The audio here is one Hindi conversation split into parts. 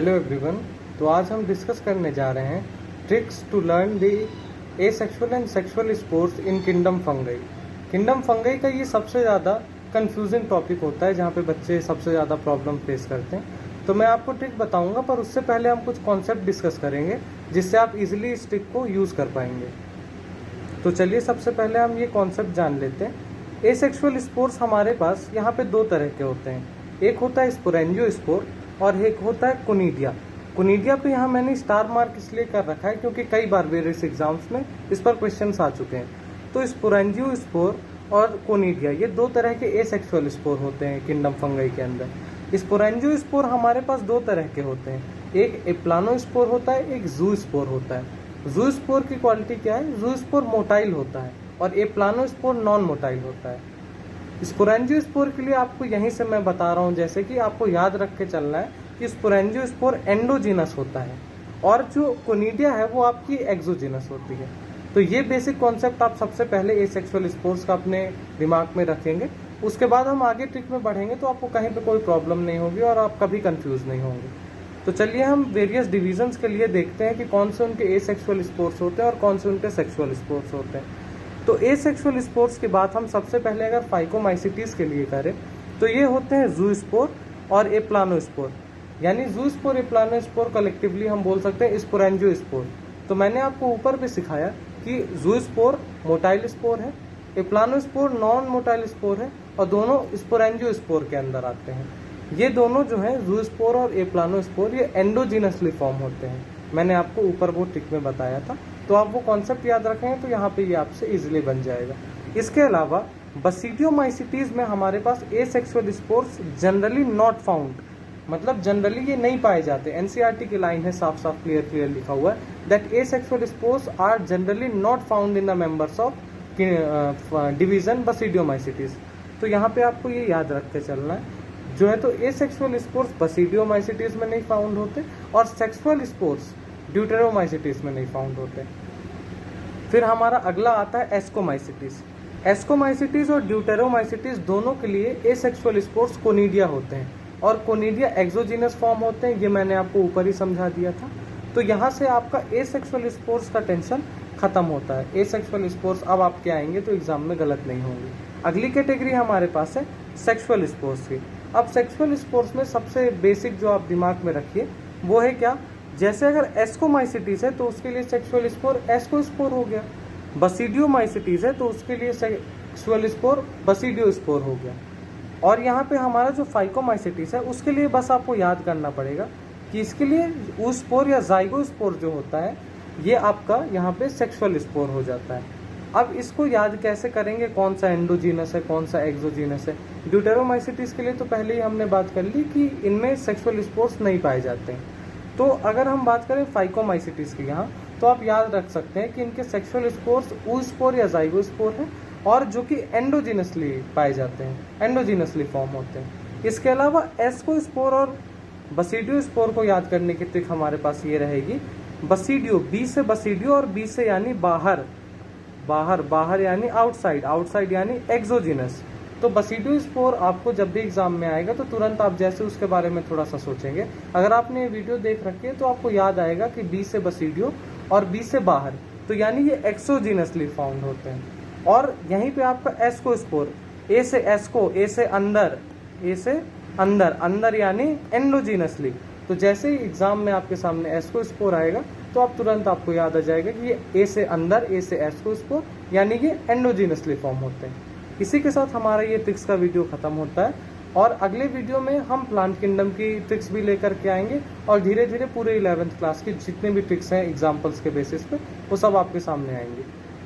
Hello everyone. तो आज हम डिस्कस करने जा रहे हैं tricks to learn the asexual and sexual spores in kingdom fungi. Kingdom fungi का ये सबसे ज़्यादा कंफ्यूजिंग टॉपिक होता है जहाँ पे बच्चे सबसे ज़्यादा प्रॉब्लम फेस करते हैं। तो मैं आपको ट्रिक बताऊंगा, पर उससे पहले हम कुछ कॉन्सेप्ट डिस्कस करेंगे जिससे आप इजीली इस ट्रिक को यूज़ कर पाएंगे। तो चलिए सबसे पहले हम ये कॉन्सेप्ट जान लेते हैं। एसेक्सुअल स्पोर्ट्स हमारे पास यहाँ पे दो तरह के होते हैं। एक होता है स्पोरेंजियोस्पोर और एक होता है कोनिडिया। कोनिडिया पे यहाँ मैंने स्टार मार्क इसलिए कर रखा है क्योंकि कई बार वेरियस एग्जाम्स में इस पर क्वेश्चंस आ चुके हैं। तो स्पोरेंजियोस्पोर और कोनिडिया ये दो तरह के एसेक्सुअल स्पोर होते हैं किंगडम फंगई के अंदर। स्पोरेंजियोस्पोर हमारे पास दो तरह के होते हैं, एक एप्लानोस्पोर होता है, एक ज़ूस्पोर होता है। ज़ूस्पोर की क्वालिटी क्या है? ज़ूस्पोर मोटाइल होता है और एप्लानोस्पोर नॉन मोटाइल होता है। स्पोरेंजियोस्पोर के लिए आपको यहीं से मैं बता रहा हूँ, जैसे कि आपको याद रख के चलना है कि स्पोरेंजियोस्पोर एंडोजीनस होता है और जो कोनिडिया है वो आपकी एक्सोजीनस होती है। तो ये बेसिक कॉन्सेप्ट आप सबसे पहले एसेक्सुअल स्पोर्ट्स का अपने दिमाग में रखेंगे। उसके बाद हम आगे ट्रिक में बढ़ेंगे तो आपको कहीं पे कोई प्रॉब्लम नहीं होगी और आप कभी कंफ्यूज नहीं होंगे। तो चलिए हम वेरियस डिविजन्स के लिए देखते हैं कि कौन से उनके एसेक्सुअल स्पोर्ट्स होते हैं और कौन से उनके सेक्सुअल स्पोर्ट्स होते हैं। तो एसेक्सुअल स्पोर्ट्स की बात हम सबसे पहले अगर फाइकोमाइसिटीज के लिए करें तो ये होते हैं ज़ूस्पोर और एप्लानोस्पोर। यानी ज़ूस्पोर एप्लानोस्पोर कलेक्टिवली हम बोल सकते हैं स्पोरेंजियोस्पोर। तो मैंने आपको ऊपर भी सिखाया कि ज़ूस्पोर मोटाइल स्पोर है, एप्लानोस्पोर नॉन मोटाइल स्पोर है और दोनों स्पोरेंजियोस्पोर के अंदर आते हैं। ये दोनों जो हैं ज़ूस्पोर और एप्लानोस्पोर ये एंडोजीनसली फॉर्म होते हैं। मैंने आपको ऊपर वो ट्रिक में बताया था, तो आप वो कॉन्सेप्ट याद रखेंगे तो यहाँ पे ये आपसे इजीली बन जाएगा। इसके अलावा बसीडियोमाइसिटीज में हमारे पास asexual spores generally not found, मतलब जनरली ये नहीं पाए जाते। एनसीईआरटी की लाइन है, साफ साफ क्लियर लिखा हुआ है that asexual spores are generally not found in the members of division basidiomycetes. तो यहाँ पे आपको ये याद रख के चलना है जो है। तो एसेक्सुअल स्पोर्ट्स बसीडियोमाइसिटीज में नहीं फाउंड होते और सेक्सुअल स्पोर्ट्स ड्यूटेरोमाइसिटीज में नहीं फाउंड होते। फिर हमारा अगला आता है एस्कोमाइसिटीज। एस्कोमाइसिटीज और ड्यूटेरोमाइसिटीज दोनों के लिए एसेक्सुअल स्पोर्ट्स कोनिडिया होते हैं और कोनिडिया एक्सोजीनस फॉर्म होते हैं। ये मैंने आपको ऊपर ही समझा दिया था। तो यहाँ से आपका एसेक्सुअल स्पोर्ट्स का टेंशन खत्म होता है। एसेक्सुअल स्पोर्ट्स अब आपके आएंगे तो एग्जाम में गलत नहीं होंगे। अगली कैटेगरी हमारे पास है सेक्सुअल स्पोर्ट्स की। अब सेक्सुअल स्पोर्ट्स में सबसे बेसिक जो आप दिमाग में रखिए वो है क्या, जैसे अगर एस्कोमाइसिटीज है तो उसके लिए सेक्सुअल स्पोर एस्कोस्पोर हो गया, बसीडियोमाइसिटीज है तो उसके लिए सेक्सुअल स्पोर बसीडियोस्पोर हो गया। और यहाँ पे हमारा जो फाइकोमाइसिटीज है उसके लिए बस आपको याद करना पड़ेगा कि इसके लिए ऊस्पोर या जाइगोस्पोर जो होता है ये आपका यहाँ पे सेक्सुअल स्पोर हो जाता है। अब इसको याद कैसे करेंगे, कौन सा एंडोजीनस है कौन सा एक्सोजीनस है। ड्यूटेरोमाइसिटीज के लिए तो पहले ही हमने बात कर ली कि इनमें सेक्सुअल स्पोर्स नहीं पाए जाते हैं। तो अगर हम बात करें फाइकोमाइसिटीज की यहाँ, तो आप याद रख सकते हैं कि इनके सेक्सुअल स्पोर्स ऊस्पोर या जाइगोस्पोर हैं और जो कि एंडोजीनसली पाए जाते हैं, एंडोजीनसली फॉर्म होते हैं। इसके अलावा एस्कोस्पोर और बसीडियोस्पोर को याद करने की ट्रिक हमारे पास ये रहेगी, बसीडियो बी से बसीडियो और बी से यानी बाहर, बाहर बाहर यानी आउटसाइड, आउटसाइड यानी एक्सोजीनस। तो बसीडियोस्पोर आपको जब भी एग्जाम में आएगा तो तुरंत आप जैसे उसके बारे में थोड़ा सा सोचेंगे, अगर आपने ये वीडियो देख रखी है तो आपको याद आएगा कि बी से बसीडियो और बी से बाहर, तो यानी ये एक्सोजीनसली फाउंड होते हैं। और यहीं पे आपका एस्कोस्पोर, ए से एस्को, ए से अंदर, ए से अंदर, अंदर यानी एंडोजीनसली। तो जैसे ही एग्जाम में आपके सामने एस्कोस्पोर आएगा तो आप तुरंत आपको याद आ जाएगा कि ये ए से अंदर, ए से एस्कोस्पोर यानी ये एंडोजीनसली फॉर्म होते हैं। इसी के साथ हमारा ये ट्रिक्स का वीडियो खत्म होता है और अगले वीडियो में हम प्लांट किंगडम की ट्रिक्स भी लेकर के आएंगे और धीरे धीरे पूरे 11th क्लास की जितने भी ट्रिक्स हैं एग्जाम्पल्स के बेसिस पे वो सब आपके सामने आएंगे।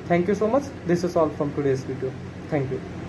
Thank you so much. This is all from today's video. Thank you.